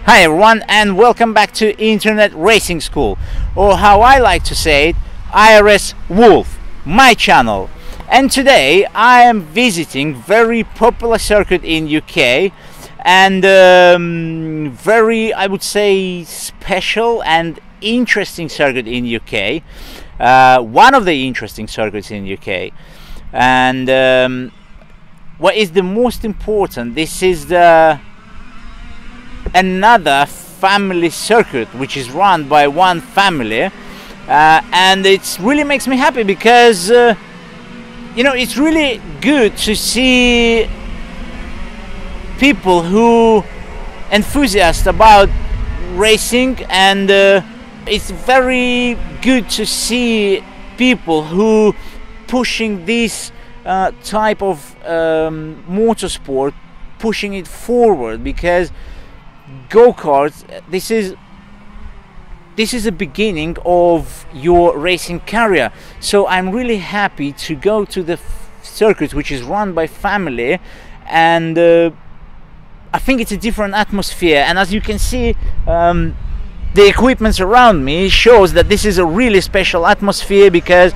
Hi everyone, and welcome back to Internet Racing School, or how I like to say it, IRS Wolf, my channel. And today I am visiting very popular circuit in UK, and very, I would say, special and interesting circuit in UK. One of the interesting circuits in UK. And what is the most important, this is another family circuit which is run by one family, and it really makes me happy because you know, it's really good to see people who enthusiast about racing, and it's very good to see people who pushing this type of motorsport, pushing it forward, because go-karts, this is the beginning of your racing career. So I'm really happy to go to the circuit which is run by family, and I think it's a different atmosphere. And as you can see, the equipment around me shows that this is a really special atmosphere, because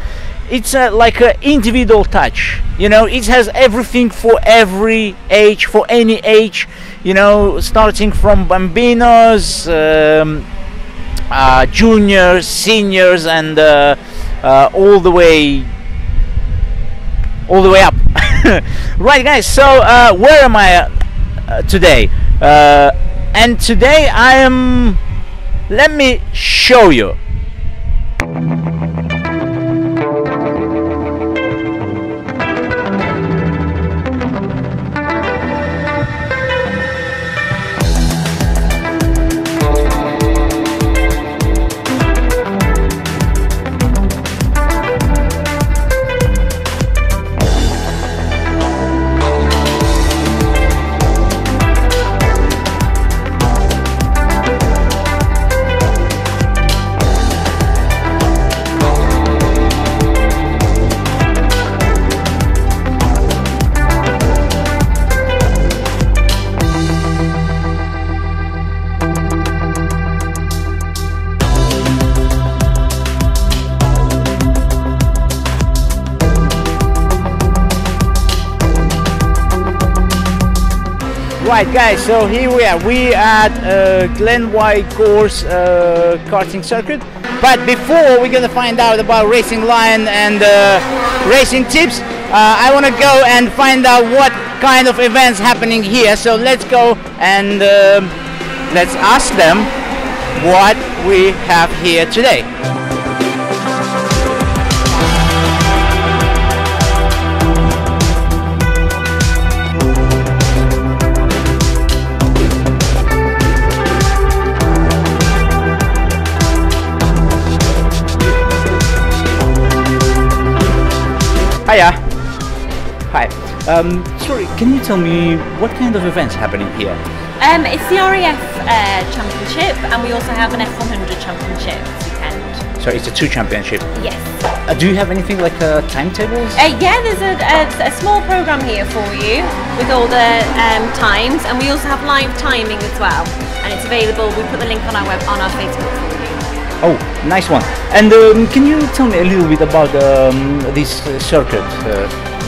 it's like an individual touch. You know, it has everything for every age, for any age. You know, starting from bambinos, juniors, seniors, and all the way up. Right, guys. So where am I today? And today I am. Let me show you. Right, guys, so here we are. We at Glenwide course karting circuit. But before we're gonna find out about Racing Lion and racing tips, I want to go and find out what kind of events happening here. So let's go and let's ask them what we have here today. Hiya. Hi. Sorry, can you tell me what kind of events happening here? It's the RAF championship, and we also have an F100 championship this weekend. So it's a 2 championship? Yes. Do you have anything like timetables? Yeah, there's a small program here for you with all the times, and we also have live timing as well. And it's available. We put the link on our Facebook for you. Oh, nice one. And can you tell me a little bit about this circuit?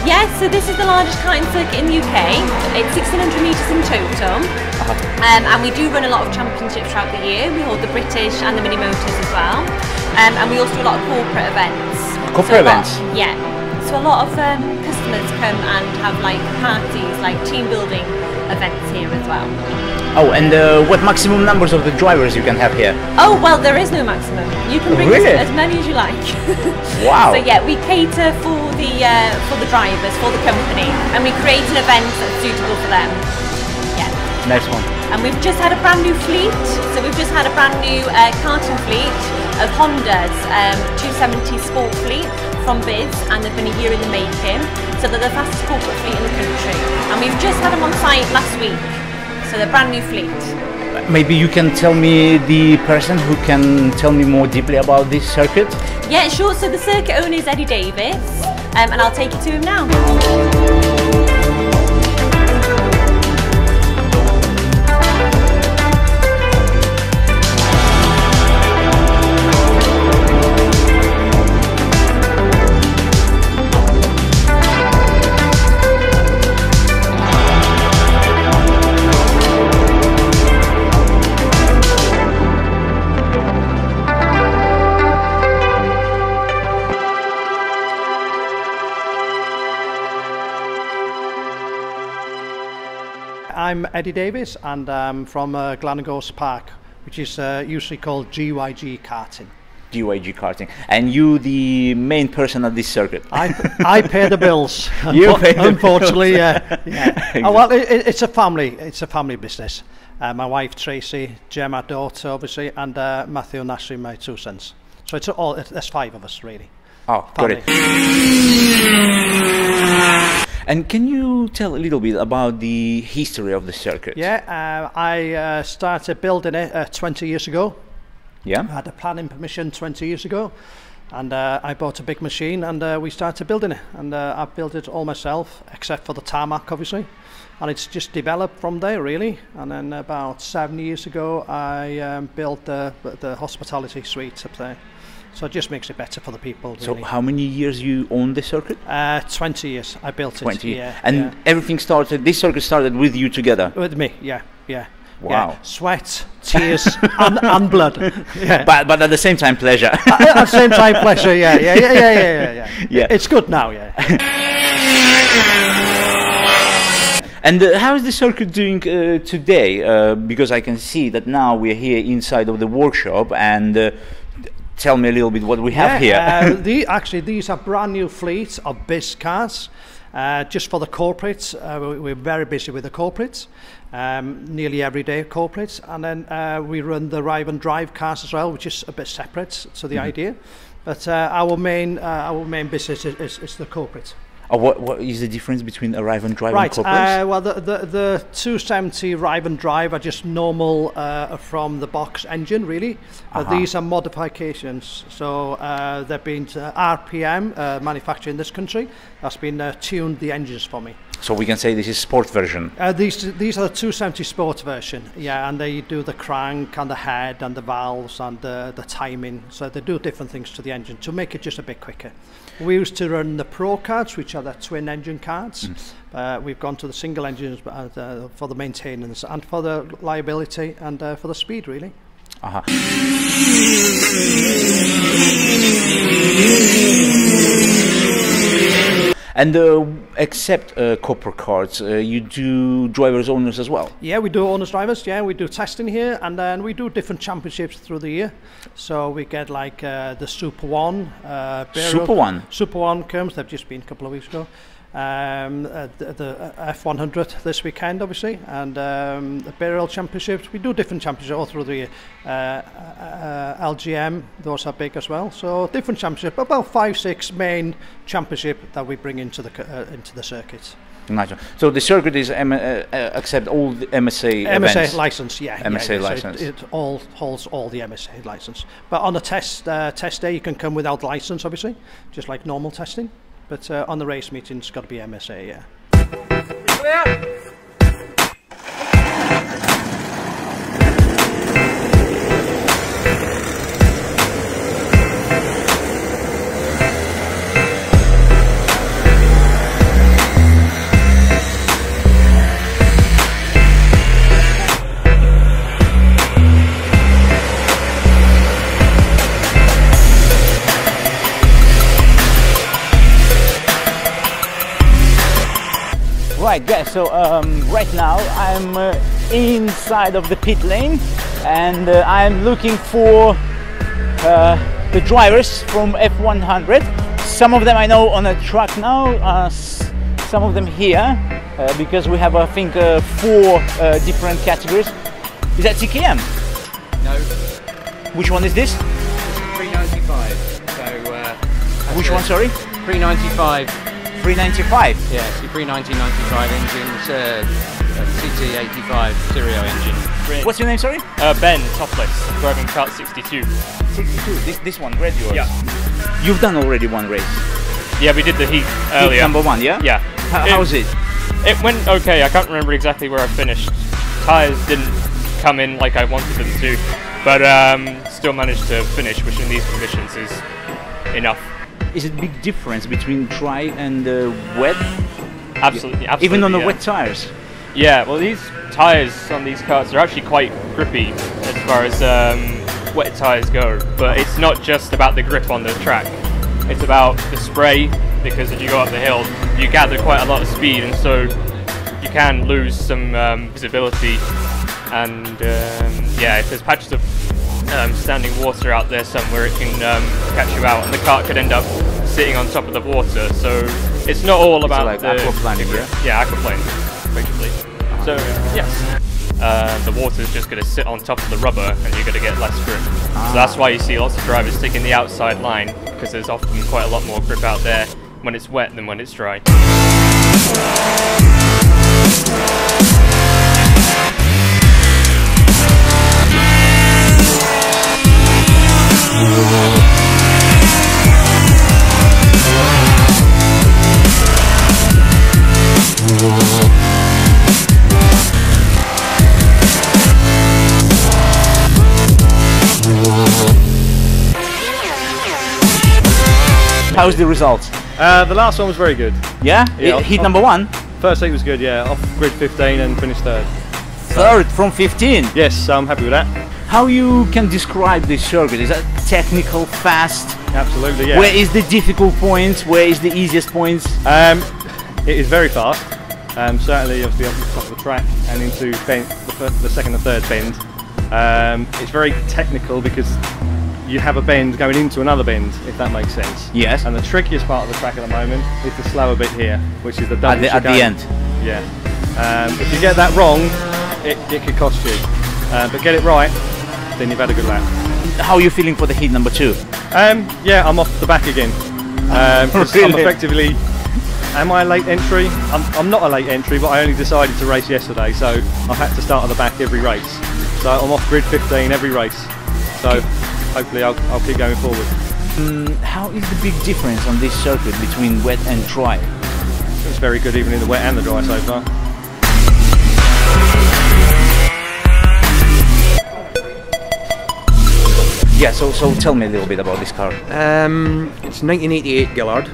Yes, so this is the largest karting circuit in the UK. It's 1600 metres in total. And we do run a lot of championships throughout the year. We hold the British and the mini motors as well. And we also do a lot of corporate events. Corporate events? Yeah. So a lot of customers come and have like parties, like team building events here as well. Oh, and what maximum numbers of the drivers you can have here? Oh, well, there is no maximum. You can bring as many as you like. Wow. So yeah, we cater for the drivers, for the company, and we create an event that's suitable for them. Yeah. Nice one. And we've just had a brand new fleet. So we've just had a brand new karting fleet of Honda's 270 Sport fleet from Biz, and they've been a year in the making. So they're the fastest corporate fleet in the country. And we've just had them on site last week. So they're brand new fleet. Maybe you can tell me the person who can tell me more deeply about this circuit? Yeah, sure. So the circuit owner is Eddie Davis, and I'll take you to him now. I'm Eddie Davis, and I'm from Glenagos Park, which is usually called GYG karting. GYG karting. And you, the main person at this circuit? I pay the bills. You pay the unfortunately, bills. yeah. Oh, well, it's a family business. My wife Tracy, Jem, my daughter, obviously, and Matthew and Ashley, my 2 sons. So there's 5 of us, really. Oh, got it. And can you tell a little bit about the history of the circuit? Yeah, I started building it 20 years ago. Yeah. I had a planning permission 20 years ago, and I bought a big machine, and we started building it. And I built it all myself, except for the tarmac, obviously. And it's just developed from there, really. And then about 7 years ago, I built the hospitality suites up there. So it just makes it better for the people, really. So how many years you own the circuit? 20 years. I built it. 20. Yeah. And everything started, this circuit started with you together? With me, yeah. Wow. Yeah. Sweat, tears, and blood. Yeah. But at the same time, pleasure. At the same time, pleasure. Yeah. It's good now. Yeah. And how is the circuit doing today? Because I can see that now we're here inside of the workshop, and tell me a little bit what we have here. These are brand new fleets of biz cars. Just for the corporates, we're very busy with the corporates, nearly every day corporates, and then we run the ride and drive cars as well, which is a bit separate to the idea. But our main business is the corporate. What is the difference between a ride and drive and corporates? Well, the 270 ride and drive are just normal from the box engine, really. These are modifications, so they've been to RPM manufactured in this country. That's been tuned the engines for me. So we can say this is sport version. These are the 270 sport version, yeah, and they do the crank and the head and the valves and the timing. So they do different things to the engine to make it just a bit quicker. We used to run the Pro cards, which are the twin engine cards. We've gone to the single engines for the maintenance and for the liability and for the speed, really. And except copper cards, you do drivers owners as well? Yeah, we do owners drivers. Yeah, we do testing here, and then we do different championships through the year. So we get like the Super One. Super One comes. They've just been a couple of weeks ago. The F100 this weekend, obviously, and the Burial Championships. We do different championships all through the year. LGM, those are big as well. So different championships, about 5-6 main championship that we bring into the circuit. Nice. So the circuit is accept all the MSA events? MSA license, yeah. MSA license. So it all holds all the MSA license. But on the test day, you can come without license, obviously, just like normal testing. But on the race meeting, it's got to be MSA, yeah. Right, guys, so right now I'm inside of the pit lane, and I'm looking for the drivers from F100. Some of them I know on a track now, some of them here, because we have, I think, 4 different categories. Is that TKM? No. Which one is this? 395. So, which one, sorry? 395. 395? Yes, the 390-95 engines, CT85 stereo engine. What's your name, sorry? Ben, topless, driving kart 62. 62, this one, red yours? Yeah. You've done already one race? Yeah, we did the heat earlier. Heat number 1, yeah? Yeah. How was it? It went okay, I can't remember exactly where I finished. Tyres didn't come in like I wanted them to, but still managed to finish, which in these conditions is enough. Is it a big difference between dry and wet? Absolutely. Even on the wet tires? Yeah, well, these tyres on these karts are actually quite grippy as far as wet tyres go, but it's not just about the grip on the track. It's about the spray, because as you go up the hill, you gather quite a lot of speed, and so you you can lose some visibility, and yeah, if there's patches of standing water out there somewhere, it can catch you out, and the kart could end up sitting on top of the water. So it's not all about like the aquaplaning, yeah, aquaplaning, basically. So yes, the water's just going to sit on top of the rubber, and you're going to get less grip. So that's why you see lots of drivers taking the outside line, because there's often quite a lot more grip out there when it's wet than when it's dry. How's the results? The last one was very good. Yeah? Yeah, Heat number 1? First heat was good, yeah. Off grid 15 and finished third. Third from 15? Yes, I'm happy with that. How you can describe this circuit? Is that technical, fast? Absolutely, yeah. Where is the difficult points? Where is the easiest points? It is very fast. Certainly, obviously, up the top of the track and into the second and third bend. It's very technical because you have a bend going into another bend, if that makes sense. Yes. And the trickiest part of the track at the moment is the slower bit here, which is the double At the end. Yeah. If you get that wrong, it could cost you. But get it right, then you've had a good lap. How are you feeling for the heat number 2? Yeah, I'm off the back again. Really? I'm effectively. Am I a late entry? I'm not a late entry, but I only decided to race yesterday, so I've had to start at the back every race. So I'm off grid 15 every race. So hopefully I'll keep going forward. How is the big difference on this circuit between wet and dry? It's very good even in the wet and the dry so far. Yeah, so tell me a little bit about this car. It's 1988 Gillard.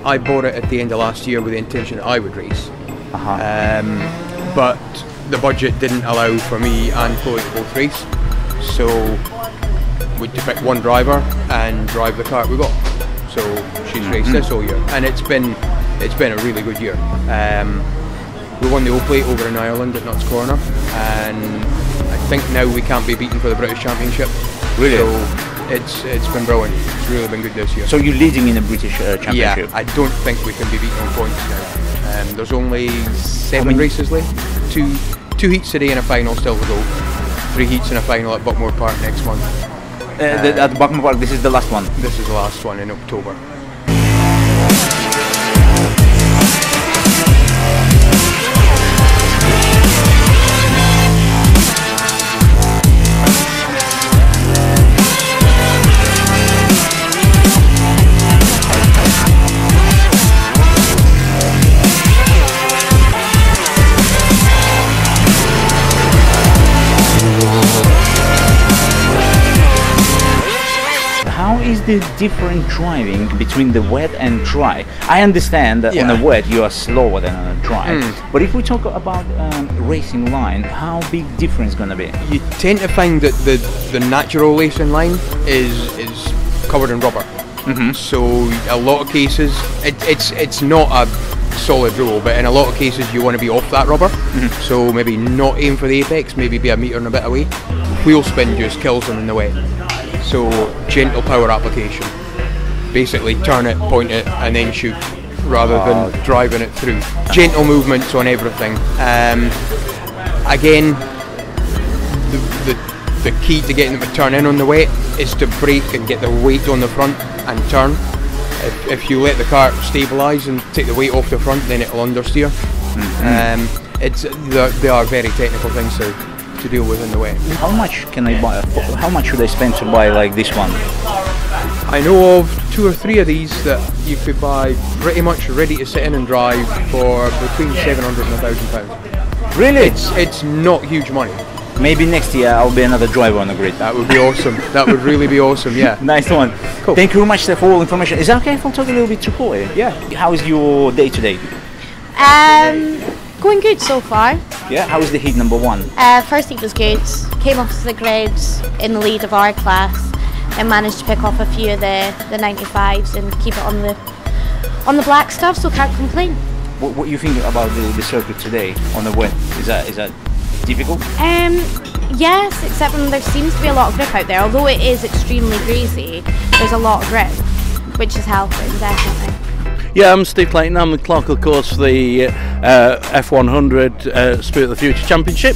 I bought it at the end of last year with the intention that I would race. But the budget didn't allow for me and Chloe to both race. So we had to pick one driver and drive the kart we got. So she's raced this all year, and it's been a really good year. We won the O Plate over in Ireland at Nuts Corner, and I think now we can't be beaten for the British Championship. Really? So it's been brilliant. It's really been good this year. So you're leading in the British Championship? Yeah, I don't think we can be beaten on points now. There's only 7 races left. Two heats today and a final still to go. 3 heats and a final at Buckmore Park next month. At Buckmore Park, this is the last one? This is the last one in October. How is the different driving between the wet and dry? I understand that on a wet you are slower than on a dry, but if we talk about racing line, how big difference gonna be? You tend to find that the natural racing line is covered in rubber. So a lot of cases, it's not a solid rule, but in a lot of cases you want to be off that rubber. So maybe not aim for the apex, maybe be a metre and a bit away. Wheel spin just kills them in the wet. So gentle power application. Basically turn it, point it and then shoot, rather than driving it through. Gentle movements on everything. Again, the key to getting them to turn in on the wet is to brake and get the weight on the front and turn. If you let the car stabilise and take the weight off the front, then it'll understeer. They are very technical things to deal with in the wet. How much can I buy? How much should I spend to buy like this one? I know of 2 or 3 of these that you could buy pretty much ready to sit in and drive for between 700 and £1,000. Really? It's not huge money. Maybe next year I'll be another driver on the grid. That would be awesome. That would really be awesome, yeah. Nice one. Cool. Thank you very much for all information. Is that okay if I'll talk a little bit to Chloe? Yeah. How is your day today? Going good so far. Yeah, how is the heat number 1? First heat was good. Came off to the grid in the lead of our class and managed to pick off a few of the 95s and keep it on the black stuff, so can't complain. What you think about the circuit today on the wet? Is that difficult? Yes, except when there seems to be a lot of grip out there. Although it is extremely greasy, there's a lot of grip, which is helping, definitely. Yeah, I'm Steve Clayton. I'm the clerk of course for the F100 Spirit of the Future Championship.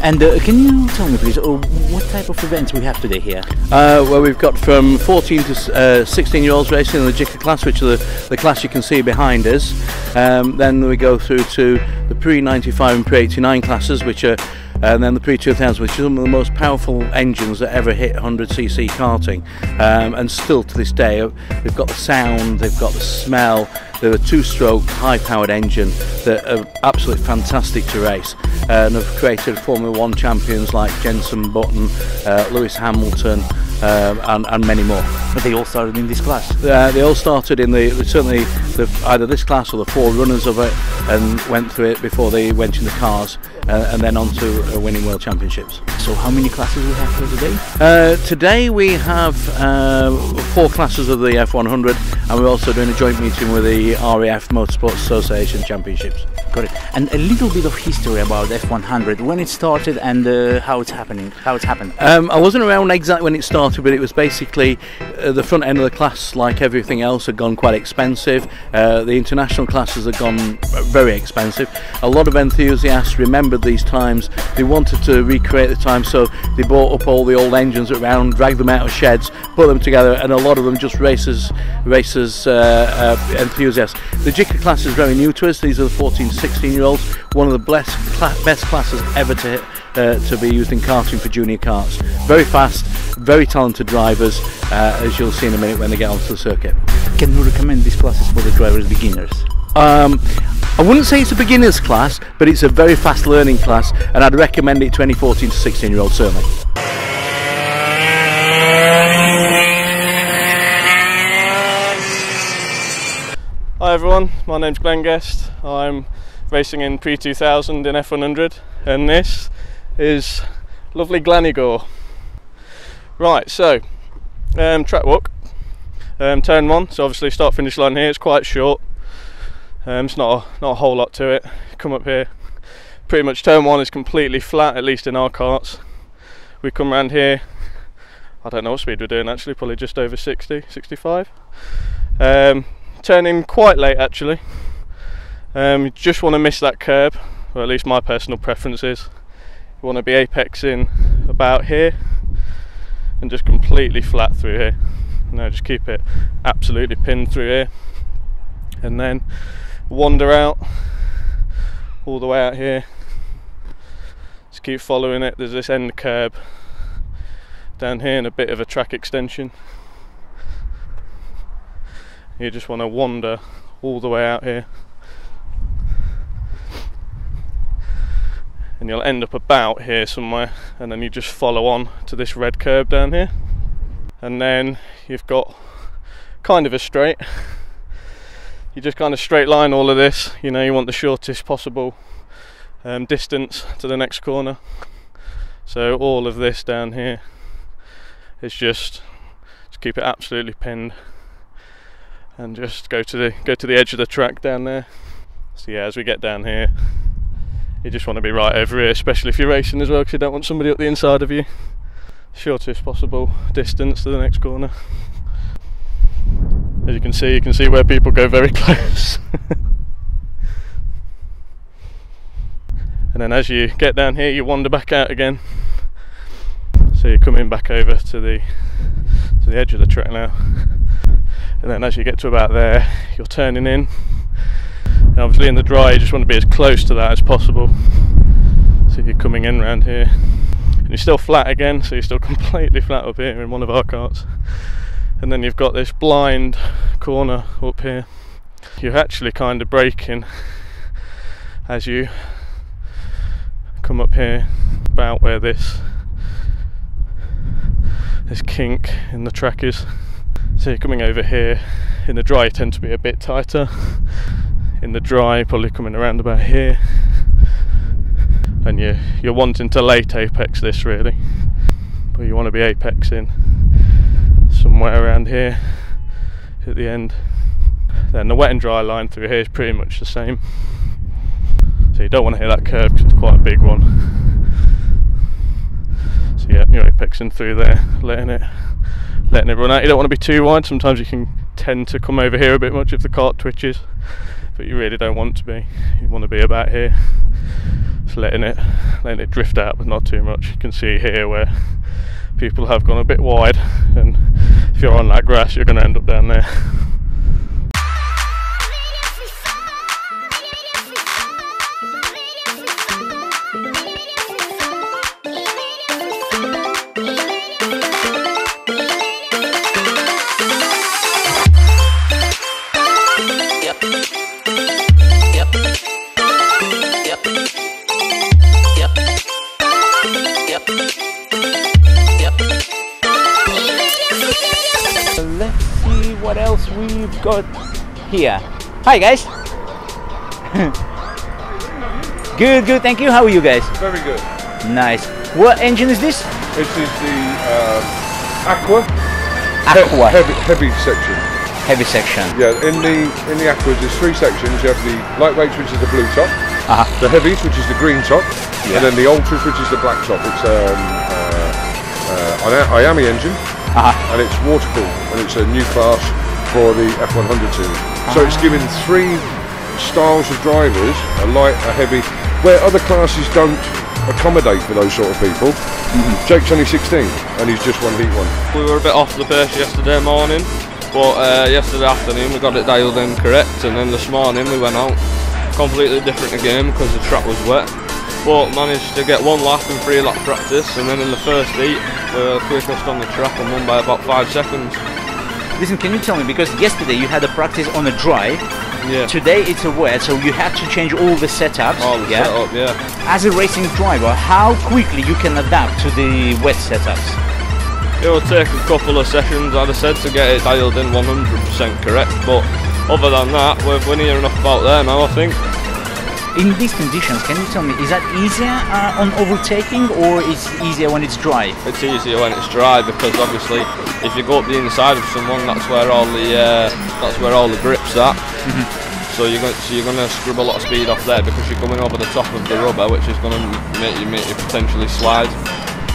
And can you tell me please, what type of events we have today here? Well, we've got from 14 to 16 year olds racing in the GYG class, which are the class you can see behind us. Then we go through to the pre-95 and pre-89 classes, which are and then the pre-2000, which is some of the most powerful engines that ever hit 100cc karting, and still to this day they've got the sound, they've got the smell. They're a two-stroke high-powered engine that are absolutely fantastic to race, and have created Formula 1 champions like Jenson Button, Lewis Hamilton, and many more. But they all started in this class? They all started in certainly either this class or the forerunners of it, and went through it before they went in the cars, and then on to winning world championships. So how many classes we have here today? Today we have 4 classes of the F100, and we're also doing a joint meeting with the RAF Motorsports Association Championships. Got it. And a little bit of history about F100, when it started and how it's happened. I wasn't around exactly when it started, but it was basically the front end of the class, like everything else, had gone quite expensive. The international classes had gone very expensive. A lot of enthusiasts remembered these times. They wanted to recreate the time, so they bought up all the old engines around, dragged them out of sheds, put them together, and a lot of them just racers enthusiasts. The GYG class is very new to us. These are the 14 to 16 year olds, one of the best classes ever to be used in karting for junior karts. Very fast, very talented drivers, as you'll see in a minute when they get onto the circuit. Can you recommend these classes for the drivers beginners? I wouldn't say it's a beginner's class, but it's a very fast learning class, and I'd recommend it to any 14 to 16 year olds certainly. Hi everyone, my name's Glenn Guest. I'm racing in pre-2000 in F100, and this is lovely Glannygore. Right, so track walk, turn 1, so obviously start finish line here, it's quite short. It's not a whole lot to it. Come up here, pretty much turn 1 is completely flat, at least in our karts. We come around here, I don't know what speed we're doing actually, probably just over 60, 65. Turning quite late actually. You just want to miss that curb, or at least my personal preference is. You want to be apexing about here and just completely flat through here. No, just keep it absolutely pinned through here, and then wander out all the way out here. Just keep following it. There's this end curb down here and a bit of a track extension. You just want to wander all the way out here, and you'll end up about here somewhere, and then you just follow on to this red curb down here, and then you've got kind of a straight. You just kind of straight line all of this. You know, you want the shortest possible distance to the next corner, so all of this down here is just keep it absolutely pinned, and just go to the edge of the track down there. So yeah, as we get down here, you just want to be right over here, especially if you're racing as well, because you don't want somebody up the inside of you. Shortest possible distance to the next corner. As you can see where people go very close. And then as you get down here, you wander back out again. So you're coming back over to the edge of the track now. And then as you get to about there, you're turning in. And obviously in the dry, you just want to be as close to that as possible. So you're coming in around here. And you're still flat again, so you're still completely flat up here in one of our karts. And then you've got this blind corner up here. You're actually kind of braking as you come up here, about where this kink in the track is. So you're coming over here. In the dry you tend to be a bit tighter. In the dry probably coming around about here, and you're wanting to late apex this really, but you want to be apexing somewhere around here at the end. Then the wet and dry line through here is pretty much the same. So you don't want to hit that curve because it's quite a big one. So yeah, your apex in through there, letting it run out. You don't want to be too wide. Sometimes you can tend to come over here a bit much if the kart twitches, but you really don't want to be. You want to be about here. Just letting it drift out, but not too much. You can see here where people have gone a bit wide, and if you're on that grass, you're going to end up down there. Let's see what else we've got here. Hi guys. Good, thank you. How are you guys? Very good. Nice. What engine is this? This is the Aqua. Aqua. Heavy section. Heavy section. Yeah, in the Aquas there's 3 sections. You have the lightweights, which is the blue top, the heavies, which is the green top, and then the ultras, which is the black top. It's an Iami engine, and it's water cooled, and it's a new class for the F100 series. So it's giving 3 styles of drivers, a light, a heavy, where other classes don't accommodate for those sort of people. Jake's only 16 and he's just won heat 1. We were a bit off the pace yesterday morning, but yesterday afternoon we got it dialed in correct, and then this morning we went out completely different again because the track was wet, but managed to get 1 lap in 3 lap practice, and then in the first heat we were quickest on the track and won by about 5 seconds. Listen, can you tell me, because yesterday you had a practice on a dry, today it's a wet, so you had to change all the setups. All the setup, yeah. As a racing driver, how quickly you can adapt to the wet setups? It will take a couple of sessions, I'd have said, to get it dialed in 100% correct, but other than that, we're near enough about there now, I think. In these conditions, can you tell me, is that easier on overtaking, or it's easier when it's dry? It's easier when it's dry, because obviously if you go up the inside of someone, that's where all the grips are. So you're going to scrub a lot of speed off there because you're going over the top of the rubber, which is going to make you potentially slide.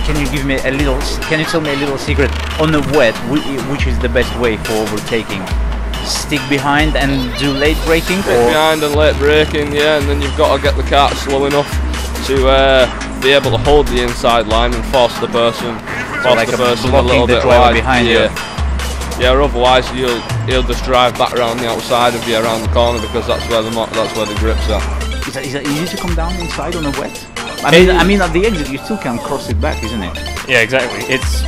Can you give me a little? Can you tell me a little secret on the wet? Which is the best way for overtaking? Stick behind and do late braking? Stick behind and late braking, yeah, and then you've got to get the kart slow enough to be able to hold the inside line and force the person a little bit wide behind you. Yeah, otherwise he'll just drive back around the outside of you around the corner, because that's where the grips are. Is it easy to come down inside on a wet? I mean at the exit you still can cross it back, isn't it? Yeah, exactly. It's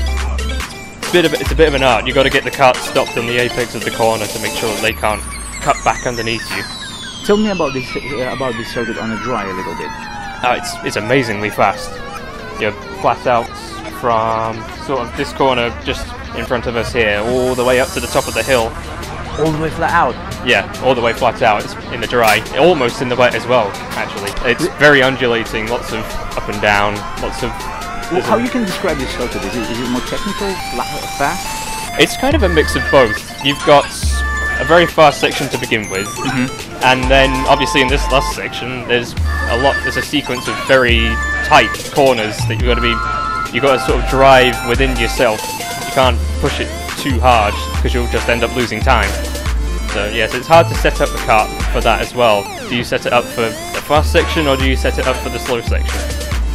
a bit of an art. You've got to get the kart stopped on the apex of the corner to make sure that they can't cut back underneath you. Tell me about this circuit on a dry a little bit. It's amazingly fast. You have flat outs from sort of this corner just in front of us here, all the way up to the top of the hill. All the way flat out? Yeah, all the way flat out. It's in the dry, almost in the wet as well, actually. It's very undulating, lots of up and down, lots of... Well, how you can describe this circuit? Is it more technical, fast? It's kind of a mix of both. You've got a very fast section to begin with, and then obviously in this last section there's a sequence of very tight corners that you've got to sort of drive within yourself. You can't push it too hard because you'll just end up losing time. So yes, it's hard to set up the kart for that as well. Do you set it up for the fast section, or do you set it up for the slow section?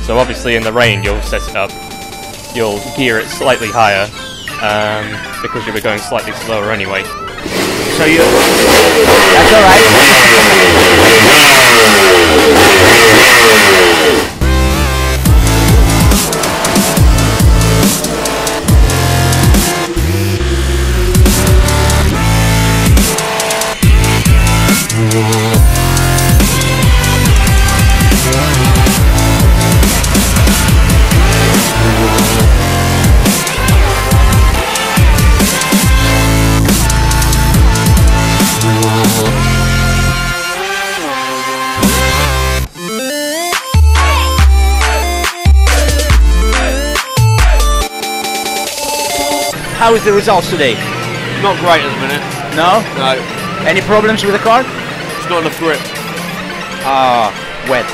So obviously in the rain you'll set it up, you'll gear it slightly higher, because you'll be going slightly slower anyway. So that's alright. How is the results today? Not great at the minute. No? No. Any problems with the car? It's not enough grip. Ah, wet.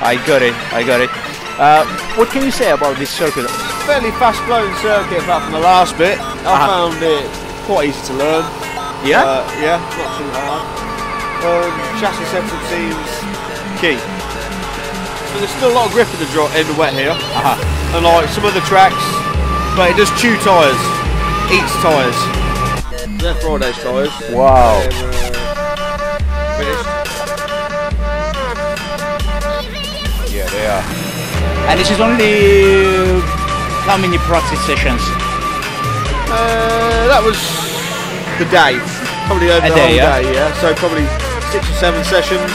I got it. What can you say about this circuit? Fairly fast flowing circuit apart from the last bit. I found it quite easy to learn. Yeah? Yeah, not too hard. Chassis acceptance seems key. So there's still a lot of grip in the wet here. And like some of the tracks, but it does chew tyres, eats tyres. They're Friday's tyres. Wow. Finished. Yeah, they are. And this is only how many practice sessions? That was the day. Probably over the whole day, yeah. So probably 6 or 7 sessions.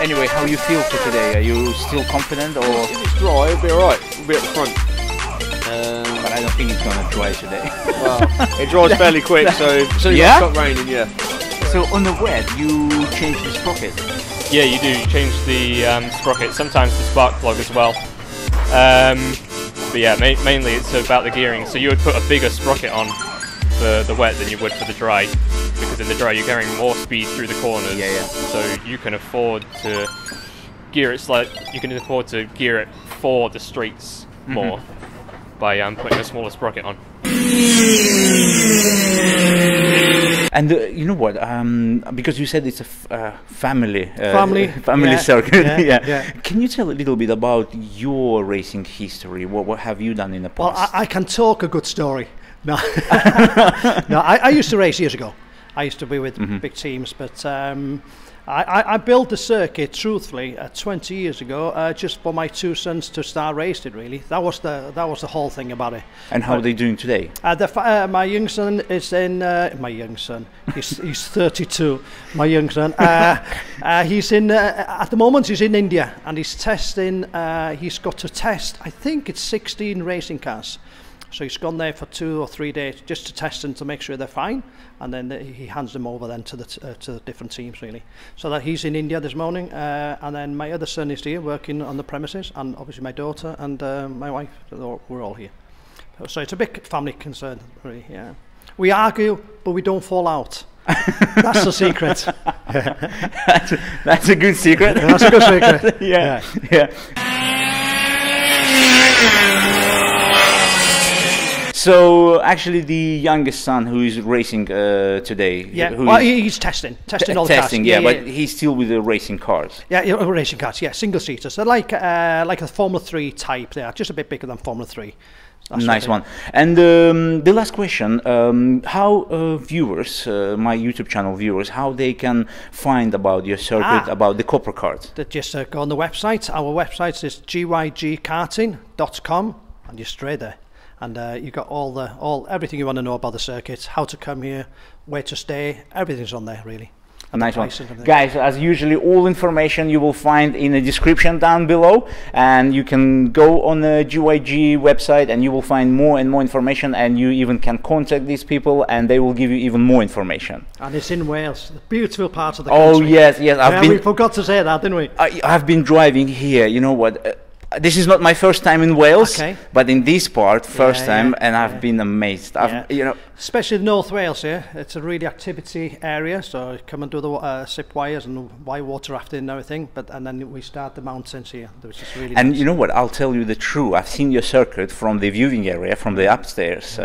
Anyway, how you feel for today? Are you still confident, or? If it's dry, it'll be alright. We'll be at the front. But I don't think it's gonna dry today. Well, it dries fairly quick, so yeah? It's not raining, yeah. So on the wet, you change the sprocket? Yeah, you do. You change the sprocket, sometimes the spark plug as well. But yeah, mainly it's about the gearing. So you would put a bigger sprocket on for the wet than you would for the dry, because in the dry you're carrying more speed through the corners. Yeah. So you can afford to gear it for the straights more by putting a smaller sprocket on. And you know what? Because you said it's a family yeah, circuit. Yeah. Can you tell a little bit about your racing history? What have you done in the past? Well, I can talk a good story. No, no. I used to race years ago. I used to be with big teams, but I built the circuit, truthfully, 20 years ago, just for my 2 sons to start racing. Really, that was the whole thing about it. And how are they doing today? My young son is in. My young son, he's 32. My young son, he's in. At the moment, he's in India, and he's testing. He's got to test. I think it's 16 racing cars. So he's gone there for 2 or 3 days just to test them to make sure they're fine, and then he hands them over then to the different teams, really. So that he's in India this morning, and then my other son is here working on the premises, and obviously my daughter and my wife. We're all here. So it's a big family concern, really. Yeah, we argue, but we don't fall out. That's the secret. That's a good secret. That's a good secret. Yeah. So actually, the youngest son who is racing today. Yeah, well, he's testing all the cars. Yeah, but he's still with the racing cars. Yeah, racing cars. Yeah, single seaters. They're like a Formula 3 type. They are just a bit bigger than Formula 3. That's nice one. And the last question: how viewers, my YouTube channel viewers, how they can find about your circuit, about the copper cards? They just go on the website. Our website is GYGkarting.com, and you're straight there. And you got everything you want to know about the circuit, how to come here, where to stay, everything's on there, really. And nice one. Guys, as usually, all information you will find in the description down below, and you can go on the GYG website and you will find more and more information, and you even can contact these people and they will give you even more information. And it's in Wales, the beautiful part of the country. Oh yes, we forgot to say that, didn't we? I've been driving here, you know what? This is not my first time in Wales, but in this part, first time, and I've been amazed. Especially North Wales here, it's a really activity area. So come and do the zip wires and water rafting and everything. And then we start the mountains here, which is really. And nice. You know what? I'll tell you the truth. I've seen your circuit from the viewing area, from the upstairs,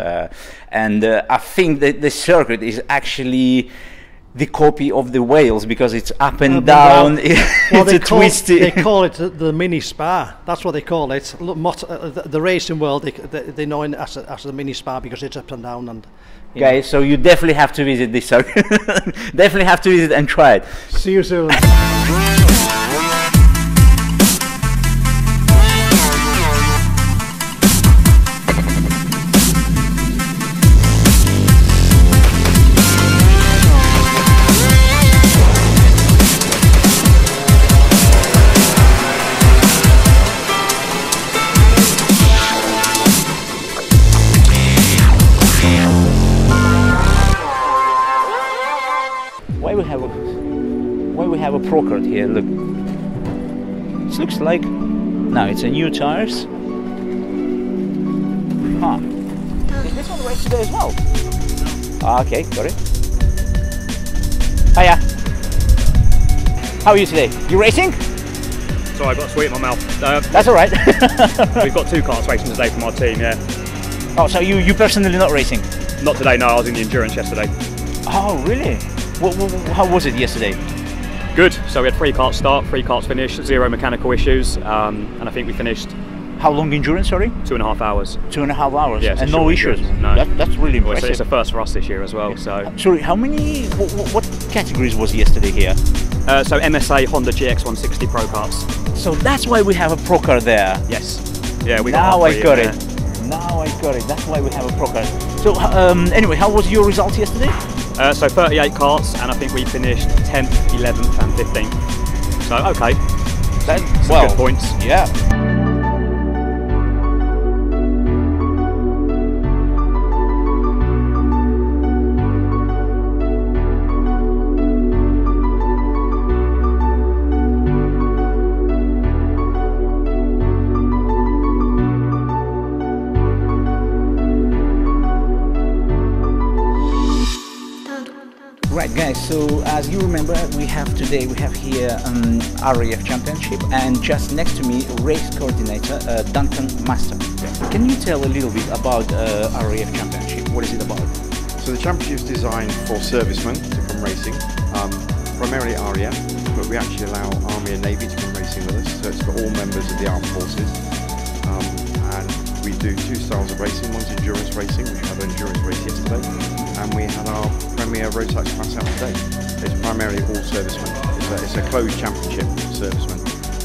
and I think that the circuit is actually the copy of the Wales, because it's up and down. It's a twisty. They call it the mini spa. That's what they call it. The racing world, they know it as the mini spa because it's up and down. And guys, so you definitely have to visit this circuit. Definitely have to visit and try it. See you soon. Why we have a Pro Kart here? Look, it looks like it's a new tires. Is this one race today as well? Okay, got it. Hiya. How are you today? You racing? Sorry, I've got a sweet in my mouth. That's all right. We've got 2 karts racing today from our team, yeah. Oh, so you personally not racing? Not today, no, I was in the endurance yesterday. Oh, really? How was it yesterday? Good, so we had 3 karts start, 3 karts finish, 0 mechanical issues, and I think we finished... How long endurance, sorry? 2.5 hours. 2.5 hours? Yeah, and no issues? No. That's really impressive. It's a first for us this year as well, so... Sorry, how many, what categories was yesterday here? So MSA Honda GX160 Pro Karts. So that's why we have a Pro Car there? Yes. Yeah, we now got I got it. Now I got it. That's why we have a Pro Car. So anyway, how was your result yesterday? So 38 karts, and I think we finished 10th, 11th and 15th. So, okay. That's some good points. Yeah. Right guys, so as you remember, we have here RAF Championship, and just next to me, race coordinator Duncan Master. Can you tell a little bit about RAF Championship? What is it about? So the championship is designed for servicemen to come racing, primarily RAF, but we actually allow Army and Navy to come racing with us, so it's for all members of the armed forces. And we do 2 styles of racing. One's endurance racing, which we had an endurance race yesterday, and we had our premier road tax class out today. It's primarily all servicemen. It's a closed championship for servicemen.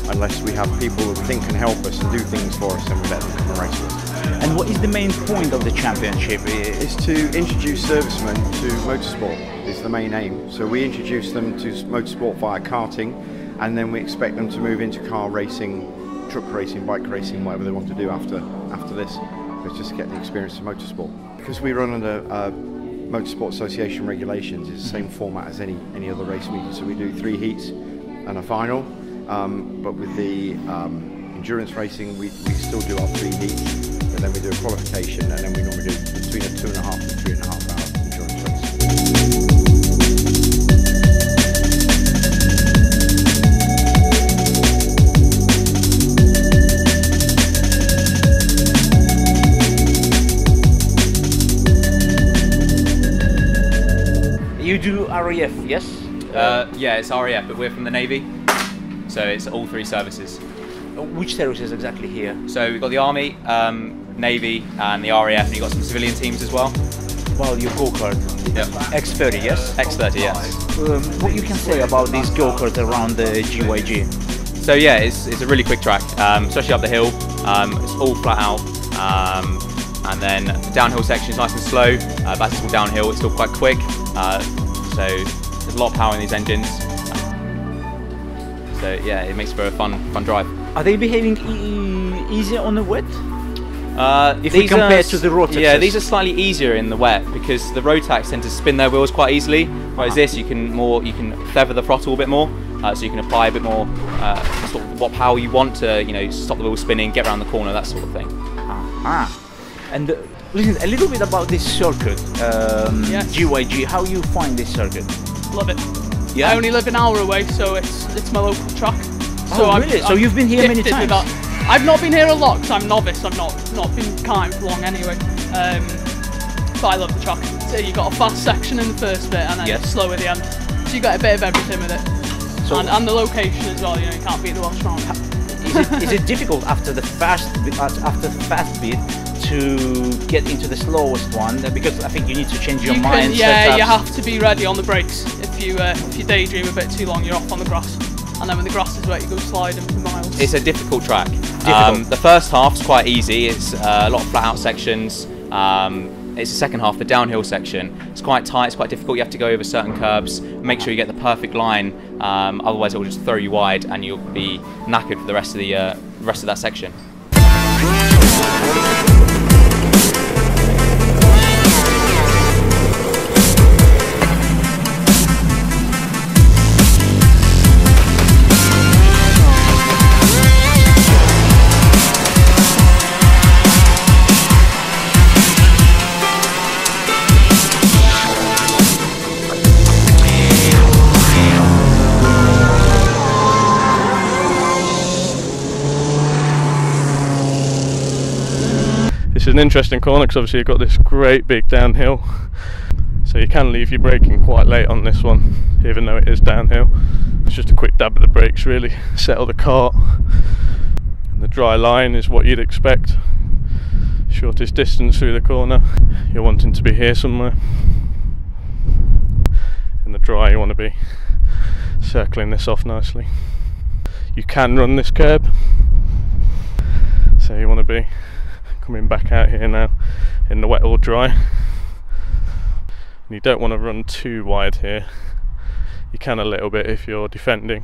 Unless we have people who think can help us and do things for us, then we let them come and race with us. And what is the main point of the championship? It's to introduce servicemen to motorsport, is the main aim. So we introduce them to motorsport via karting, and then we expect them to move into car racing, truck racing, bike racing, whatever they want to do after this. It's just to get the experience of motorsport. Because we run under Motorsport Association regulations, it's the same format as any other race meeting. So we do 3 heats and a final, but with the endurance racing we still do our 3 heats, but then we do a qualification, and then we normally do between a 2.5 and 3.5 hour endurance race. You do RAF, yes? Yeah, it's RAF, but we're from the Navy, so it's all 3 services. Which services exactly here? So we've got the Army, Navy, and the RAF, and you've got some civilian teams as well. Well, your go-kart. Yep. X30, yes? X30, yes. What you can say about these go-karts around the GYG? So yeah, it's a really quick track, especially up the hill. It's all flat out. And then the downhill section is nice and slow, but as it's all downhill, it's still quite quick. So there's a lot of power in these engines. So yeah, it makes for a fun drive. Are they behaving easier on the wet? If we compare to the road taxes? Yeah, these are slightly easier in the wet because the road tax tend to spin their wheels quite easily, whereas this you can feather the throttle a bit more, so you can apply a bit more sort of what power you want to, stop the wheel spinning, get around the corner, that sort of thing. And listen, a little bit about this circuit, Yes. GYG. How you find this circuit? Love it. Yeah. I only live an hour away, so it's my local track. So really? So you've been here many gifted with times? that. I've not been here a lot because I'm novice. I've not been karting for long anyway. But I love the track. So you got a fast section in the first bit and then it's slow at the end. So you got a bit of everything with it. So and the location as well. You can't beat the Welsh round. Is it difficult after the fast bit to get into the slowest one? Because I think you need to change your mind. Yeah, you have to be ready on the brakes. If you daydream a bit too long, you're off on the grass. And then when the grass is wet, you go sliding for miles. It's a difficult track. The first half's quite easy. It's a lot of flat out sections. It's the second half, the downhill section. It's quite tight, it's quite difficult. You have to go over certain curbs, make sure you get the perfect line. Otherwise, it will just throw you wide, and you'll be knackered for the rest of that section. is an interesting corner because obviously you've got this great big downhill, so you can leave your braking quite late on this one, even though it is downhill. It's just a quick dab of the brakes really, settle the kart, and the dry line is what you'd expect. Shortest distance through the corner, you're wanting to be here somewhere. In the dry you want to be circling this off nicely. You can run this curb, so you want to be coming back out here now in the wet or dry. And you don't want to run too wide here. You can a little bit if you're defending,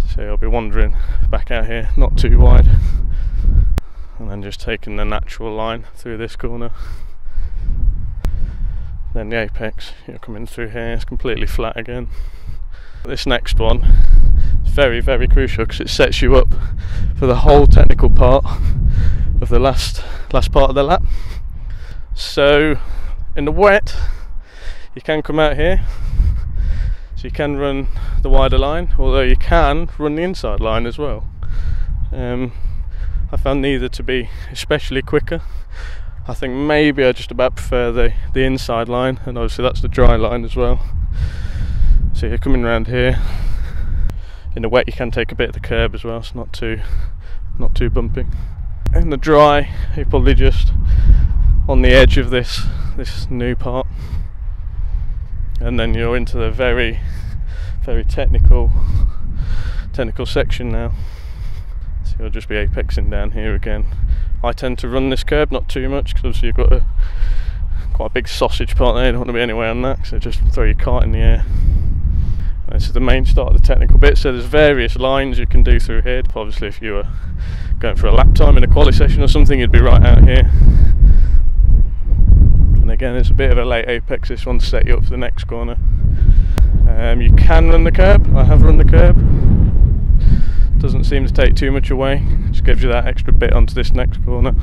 so you'll be wandering back out here, not too wide, and then just taking the natural line through this corner. Then the apex, you're coming through here, it's completely flat again. This next one is very, very crucial because it sets you up for the whole technical part of the last part of the lap. So in the wet you can come out here, so you can run the wider line, although you can run the inside line as well. I found neither to be especially quicker. I think maybe I just about prefer the inside line, and obviously that's the dry line as well. So you're coming around here. In the wet you can take a bit of the curb as well, it's not too bumpy. In the dry you're probably just on the edge of this new part, and then you're into the very, very technical section now. So you'll just be apexing down here again. I tend to run this curb, not too much, because obviously you've got quite a big sausage part there, you don't want to be anywhere on that, so just throw your kart in the air. And this is the main start of the technical bit, so there's various lines you can do through here. Obviously if you were going for a lap time in a quali session or something, you'd be right out here. And again, it's a bit of a late apex, this one, to set you up for the next corner. You can run the curb, I have run the curb. Doesn't seem to take too much away, just gives you that extra bit onto this next corner.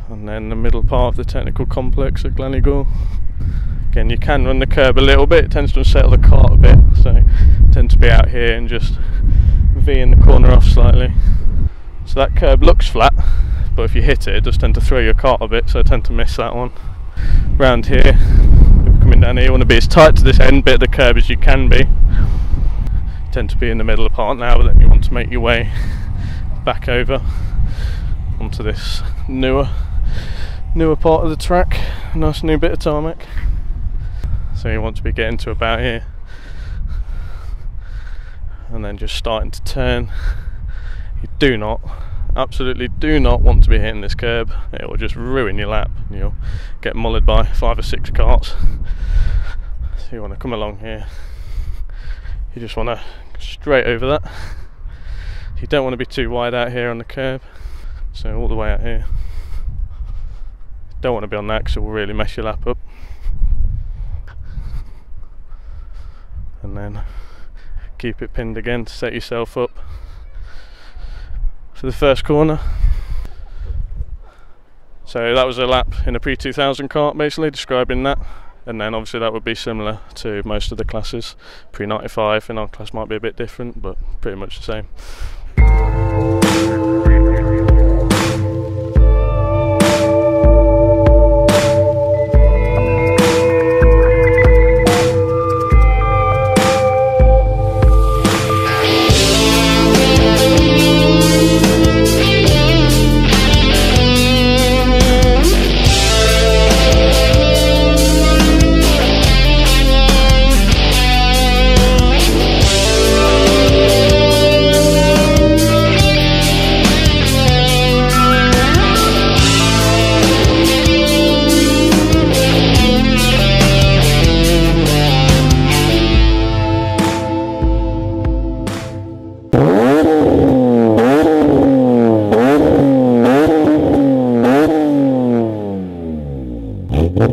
And then the middle part of the technical complex at Glannygore. Again, you can run the curb a little bit, it tends to unsettle the kart a bit, so you tend to be out here and just V-ing the corner off slightly. So that curb looks flat, but if you hit it, it does tend to throw your kart a bit, so I tend to miss that one. Round here, coming down here, you want to be as tight to this end bit of the curb as you can be. You tend to be in the middle of the part now, but then you want to make your way back over onto this newer part of the track. A nice new bit of tarmac. So you want to be getting to about here, and then just starting to turn. You do not, absolutely do not want to be hitting this curb. It will just ruin your lap and you'll get mullered by 5 or 6 karts. So you want to come along here, you just want to go straight over that. You don't want to be too wide out here on the curb, so all the way out here. Don't want to be on that because it will really mess your lap up. And then keep it pinned again to set yourself up for the first corner. So that was a lap in a pre-2000 kart, basically describing that, and then obviously that would be similar to most of the classes. Pre-95 in our class might be a bit different, but pretty much the same.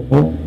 Mm-hmm.